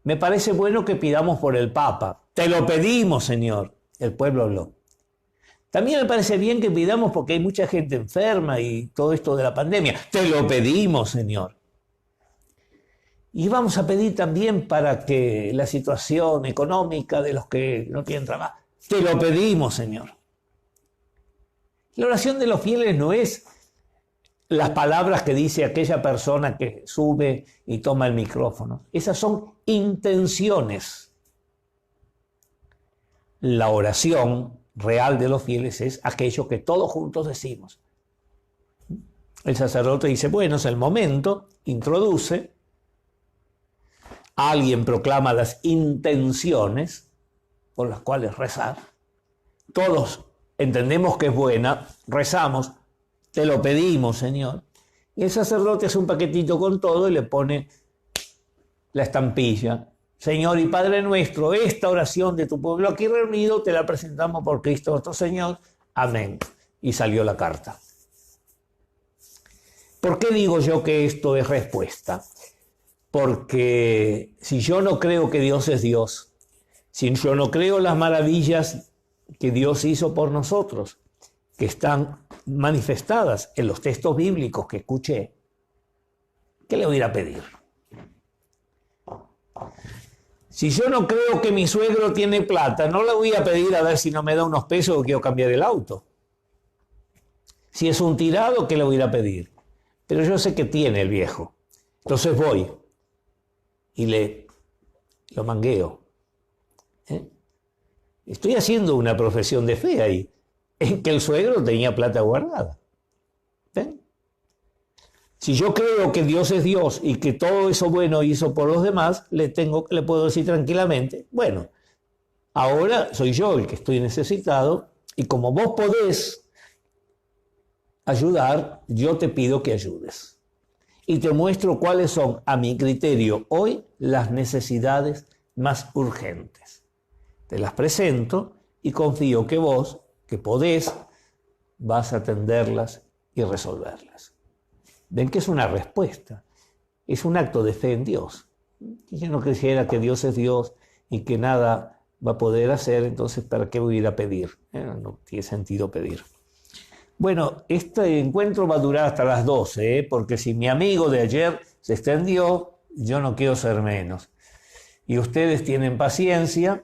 Speaker 1: me parece bueno que pidamos por el Papa. Te lo pedimos, Señor. El pueblo habló. También me parece bien que pidamos porque hay mucha gente enferma y todo esto de la pandemia. Te lo pedimos, Señor. Y vamos a pedir también para que la situación económica de los que no tienen trabajo. Te lo pedimos, Señor. La oración de los fieles no es las palabras que dice aquella persona que sube y toma el micrófono. Esas son intenciones. La oración real de los fieles es aquello que todos juntos decimos. El sacerdote dice, bueno, es el momento, introduce, alguien proclama las intenciones por las cuales rezar, todos entendemos que es buena, rezamos, te lo pedimos, Señor, y el sacerdote hace un paquetito con todo y le pone la estampilla. Señor y Padre nuestro, esta oración de tu pueblo aquí reunido te la presentamos por Cristo nuestro Señor. Amén. Y salió la carta. ¿Por qué digo yo que esto es respuesta? Porque si yo no creo que Dios es Dios, si yo no creo las maravillas que Dios hizo por nosotros, que están manifestadas en los textos bíblicos que escuché, ¿qué le voy a ir a pedir? Si yo no creo que mi suegro tiene plata, no le voy a pedir a ver si no me da unos pesos o quiero cambiar el auto. Si es un tirado, ¿qué le voy a ir a pedir? Pero yo sé que tiene el viejo. Entonces voy y lo mangueo. Estoy haciendo una profesión de fe ahí, en que el suegro tenía plata guardada. ¿Ven? Si yo creo que Dios es Dios y que todo eso bueno hizo por los demás, le puedo decir tranquilamente, bueno, ahora soy yo el que estoy necesitado y como vos podés ayudar, yo te pido que ayudes. Y te muestro cuáles son, a mi criterio, hoy las necesidades más urgentes. Te las presento y confío que vos, que podés, vas a atenderlas y resolverlas. Ven que es una respuesta, es un acto de fe en Dios. Si yo no creyera que Dios es Dios y que nada va a poder hacer, entonces ¿para qué voy a ir a pedir? No tiene sentido pedir. Bueno, este encuentro va a durar hasta las 12, porque si mi amigo de ayer se extendió, yo no quiero ser menos. Y ustedes tienen paciencia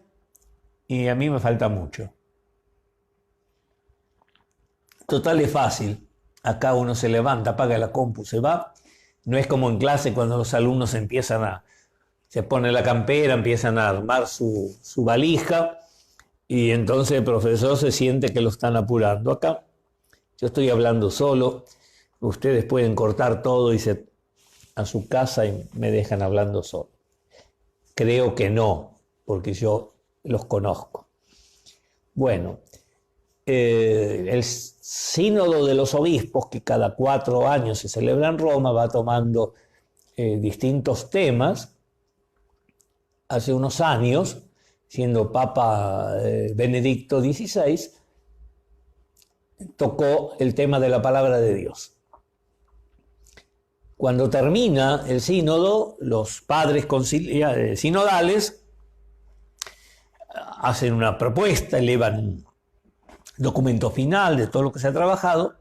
Speaker 1: y a mí me falta mucho. Total, es fácil. Acá uno se levanta, apaga la compu, se va. No es como en clase cuando los alumnos se ponen la campera, empiezan a armar su valija y entonces el profesor se siente que lo están apurando. Acá yo estoy hablando solo, ustedes pueden cortar todo y irse a su casa y me dejan hablando solo. Creo que no, porque yo los conozco. Bueno, el sínodo de los obispos, que cada 4 años se celebra en Roma, va tomando distintos temas. Hace unos años, siendo Papa Benedicto XVI, tocó el tema de la palabra de Dios. Cuando termina el sínodo, los padres sinodales hacen una propuesta, elevan un documento final de todo lo que se ha trabajado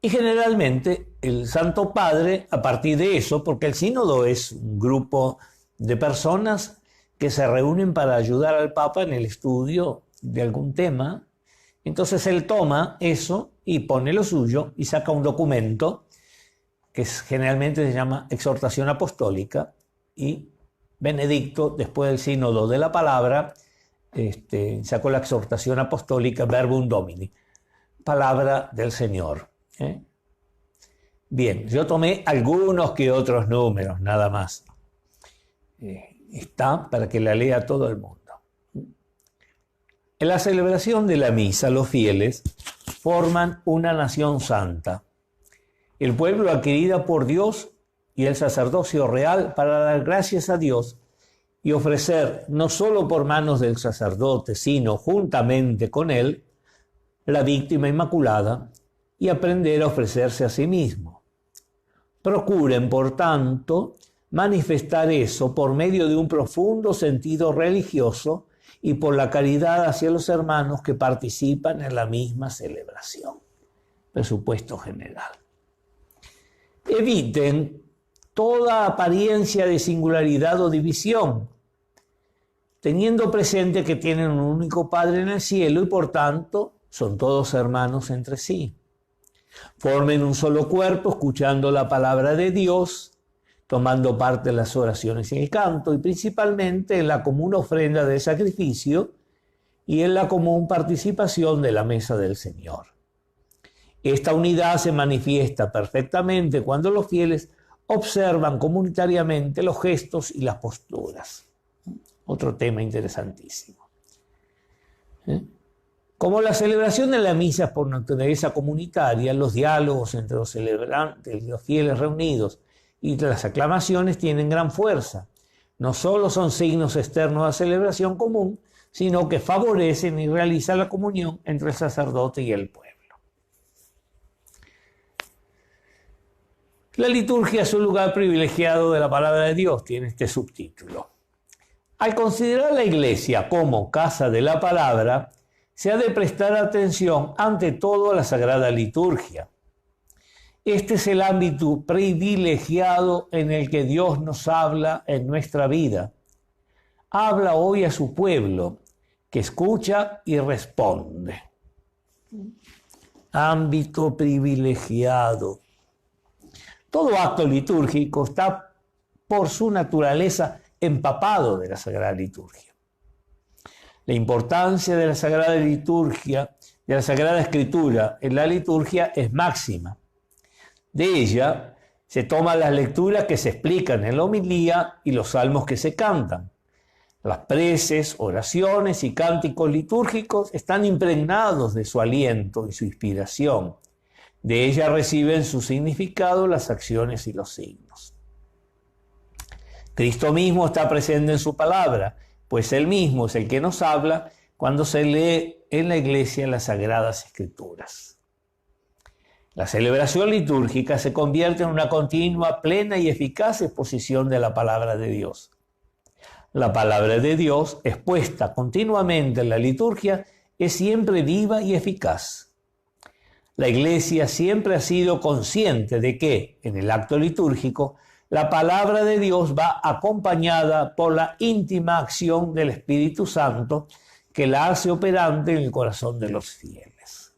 Speaker 1: y generalmente el Santo Padre, a partir de eso, porque el sínodo es un grupo de personas que se reúnen para ayudar al Papa en el estudio de algún tema, entonces él toma eso y pone lo suyo y saca un documento que generalmente se llama exhortación apostólica, y Benedicto, después del sínodo de la palabra, sacó la exhortación apostólica Verbum Domini, palabra del Señor. Bien, yo tomé algunos que otros números, nada más. Está para que la lea todo el mundo. En la celebración de la misa, los fieles forman una nación santa, el pueblo adquirida por Dios y el sacerdocio real para dar gracias a Dios y ofrecer, no solo por manos del sacerdote, sino juntamente con él, la víctima inmaculada, y aprender a ofrecerse a sí mismo. Procuren, por tanto, manifestar eso por medio de un profundo sentido religioso y por la caridad hacia los hermanos que participan en la misma celebración. Presupuesto general. Eviten toda apariencia de singularidad o división, teniendo presente que tienen un único Padre en el cielo y por tanto son todos hermanos entre sí. Formen un solo cuerpo escuchando la palabra de Dios, tomando parte en las oraciones y el canto, y principalmente en la común ofrenda del sacrificio y en la común participación de la mesa del Señor. Esta unidad se manifiesta perfectamente cuando los fieles observan comunitariamente los gestos y las posturas. Otro tema interesantísimo. Como la celebración de la misa es por naturaleza comunitaria, los diálogos entre los celebrantes y los fieles reunidos y las aclamaciones tienen gran fuerza. No solo son signos externos de la celebración común, sino que favorecen y realizan la comunión entre el sacerdote y el pueblo. La liturgia es un lugar privilegiado de la palabra de Dios, tiene este subtítulo. Al considerar la Iglesia como casa de la palabra, se ha de prestar atención ante todo a la Sagrada Liturgia. Este es el ámbito privilegiado en el que Dios nos habla en nuestra vida. Habla hoy a su pueblo, que escucha y responde. Ámbito privilegiado. Todo acto litúrgico está por su naturaleza empapado de la Sagrada Liturgia. La importancia de la Sagrada Liturgia, de la Sagrada Escritura en la liturgia es máxima. De ella se toman las lecturas que se explican en la homilía y los salmos que se cantan. Las preces, oraciones y cánticos litúrgicos están impregnados de su aliento y su inspiración. De ella reciben su significado las acciones y los signos. Cristo mismo está presente en su palabra, pues Él mismo es el que nos habla cuando se lee en la Iglesia las Sagradas Escrituras. La celebración litúrgica se convierte en una continua, plena y eficaz exposición de la palabra de Dios. La palabra de Dios, expuesta continuamente en la liturgia, es siempre viva y eficaz. La Iglesia siempre ha sido consciente de que, en el acto litúrgico, la palabra de Dios va acompañada por la íntima acción del Espíritu Santo que la hace operante en el corazón de los fieles.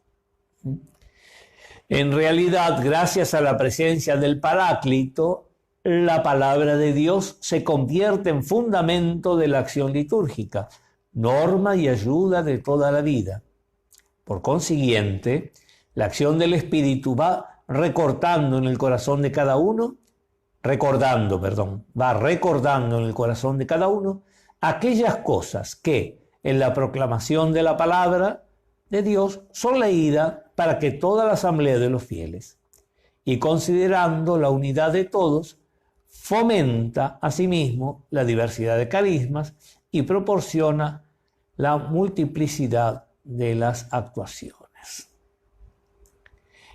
Speaker 1: En realidad, gracias a la presencia del Paráclito, la palabra de Dios se convierte en fundamento de la acción litúrgica, norma y ayuda de toda la vida. Por consiguiente, la acción del Espíritu va recordando en el corazón de cada uno, va recordando en el corazón de cada uno aquellas cosas que en la proclamación de la palabra de Dios son leídas para que toda la asamblea de los fieles, y considerando la unidad de todos, fomenta asimismo la diversidad de carismas y proporciona la multiplicidad de las actuaciones.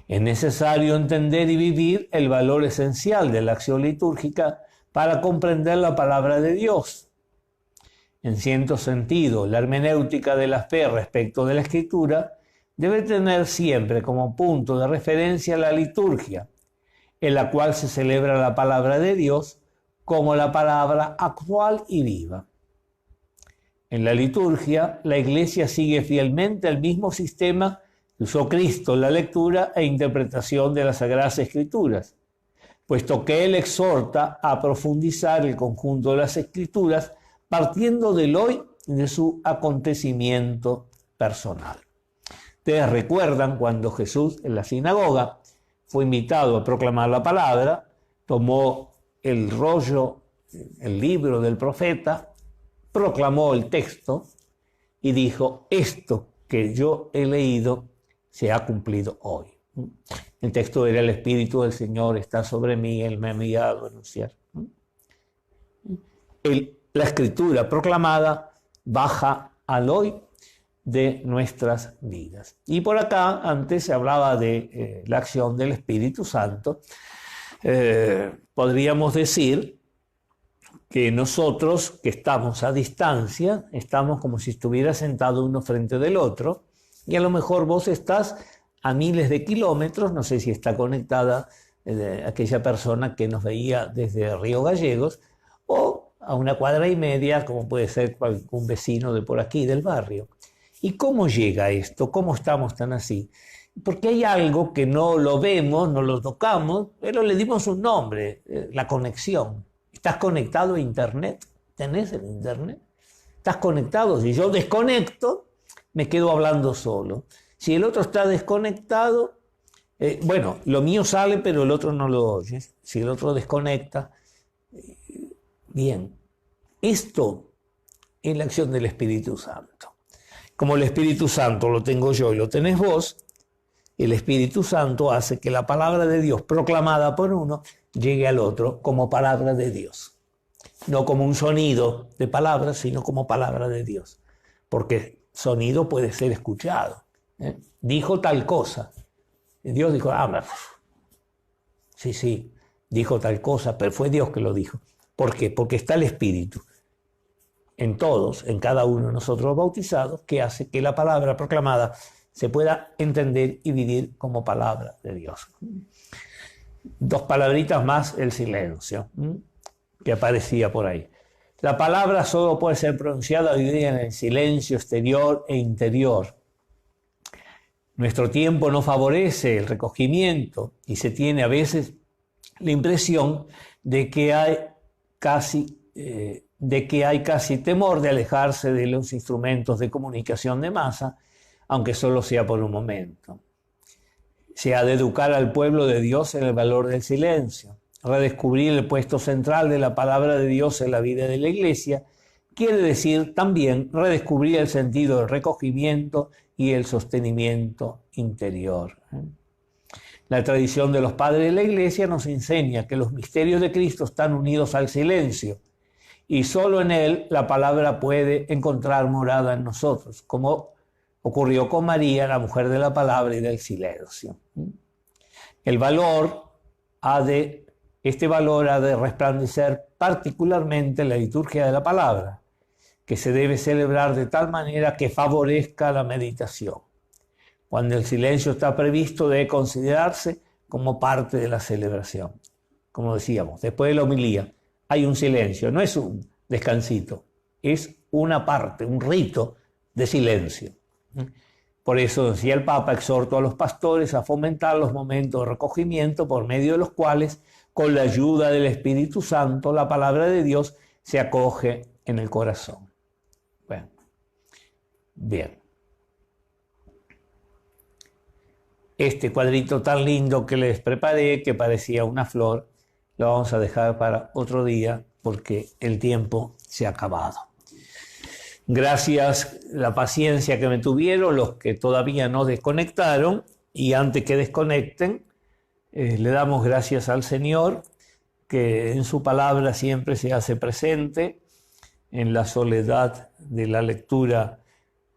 Speaker 1: Es necesario entender y vivir el valor esencial de la acción litúrgica para comprender la palabra de Dios. En cierto sentido, la hermenéutica de la fe respecto de la Escritura debe tener siempre como punto de referencia la liturgia, en la cual se celebra la palabra de Dios como la palabra actual y viva. En la liturgia, la Iglesia sigue fielmente el mismo sistema que usó Cristo en la lectura e interpretación de las Sagradas Escrituras, puesto que Él exhorta a profundizar el conjunto de las Escrituras partiendo del hoy y de su acontecimiento personal. Ustedes recuerdan cuando Jesús en la sinagoga fue invitado a proclamar la palabra, tomó el rollo, el libro del profeta, proclamó el texto y dijo: esto que yo he leído se ha cumplido hoy. El texto era: el Espíritu del Señor está sobre mí, Él me ha enviado a anunciar. La escritura proclamada baja al hoy de nuestras vidas. Y por acá antes se hablaba de la acción del Espíritu Santo. Podríamos decir que nosotros que estamos a distancia, estamos como si estuviera sentado uno frente del otro, y a lo mejor vos estás a miles de kilómetros, no sé si está conectada aquella persona que nos veía desde Río Gallegos, o a 1,5 cuadras, como puede ser un vecino de por aquí, del barrio. ¿Y cómo llega esto? ¿Cómo estamos tan así? Porque hay algo que no lo vemos, no lo tocamos, pero le dimos un nombre: la conexión. ¿Estás conectado a Internet? ¿Tenés el Internet? ¿Estás conectado? Si yo desconecto, me quedo hablando solo. Si el otro está desconectado, Bueno, lo mío sale, pero el otro no lo oye. Si el otro desconecta, bien. Esto es la acción del Espíritu Santo. Como el Espíritu Santo lo tengo yo y lo tenés vos, el Espíritu Santo hace que la palabra de Dios proclamada por uno llegue al otro como palabra de Dios. No como un sonido de palabras, sino como palabra de Dios. Porque sonido puede ser escuchado. Dijo tal cosa. Dios dijo, sí, dijo tal cosa, pero fue Dios que lo dijo. ¿Por qué? Porque está el Espíritu en todos, en cada uno de nosotros bautizados, que hace que la palabra proclamada se pueda entender y vivir como palabra de Dios. 2 palabritas más, el silencio, que aparecía por ahí. La palabra solo puede ser pronunciada hoy día en el silencio exterior e interior. Nuestro tiempo no favorece el recogimiento y se tiene a veces la impresión de que hay casi temor de alejarse de los instrumentos de comunicación de masa, aunque solo sea por un momento. Se ha de educar al pueblo de Dios en el valor del silencio. Redescubrir el puesto central de la palabra de Dios en la vida de la Iglesia quiere decir también redescubrir el sentido del recogimiento y el sostenimiento interior. La tradición de los padres de la Iglesia nos enseña que los misterios de Cristo están unidos al silencio y solo en él la palabra puede encontrar morada en nosotros, como ocurrió con María, la mujer de la palabra y del silencio. Este valor ha de resplandecer particularmente en la liturgia de la palabra, que se debe celebrar de tal manera que favorezca la meditación. Cuando el silencio está previsto, debe considerarse como parte de la celebración. Como decíamos, después de la homilía hay un silencio, no es un descansito, es una parte, un rito de silencio. Por eso decía el Papa, exhorto a los pastores a fomentar los momentos de recogimiento por medio de los cuales, con la ayuda del Espíritu Santo, la palabra de Dios se acoge en el corazón. Bueno, bien. Este cuadrito tan lindo que les preparé, que parecía una flor, lo vamos a dejar para otro día porque el tiempo se ha acabado. Gracias la paciencia que me tuvieron los que todavía no desconectaron, y antes que desconecten le damos gracias al Señor, que en su palabra siempre se hace presente en la soledad de la lectura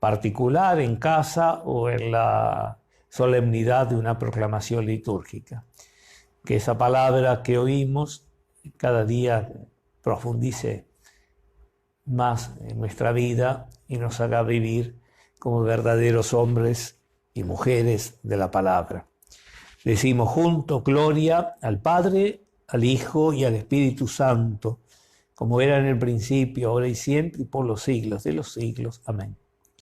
Speaker 1: particular en casa o en la solemnidad de una proclamación litúrgica. Que esa palabra que oímos cada día profundice más en nuestra vida y nos haga vivir como verdaderos hombres y mujeres de la palabra. Decimos juntos gloria al Padre, al Hijo y al Espíritu Santo, como era en el principio, ahora y siempre, y por los siglos de los siglos. Amén.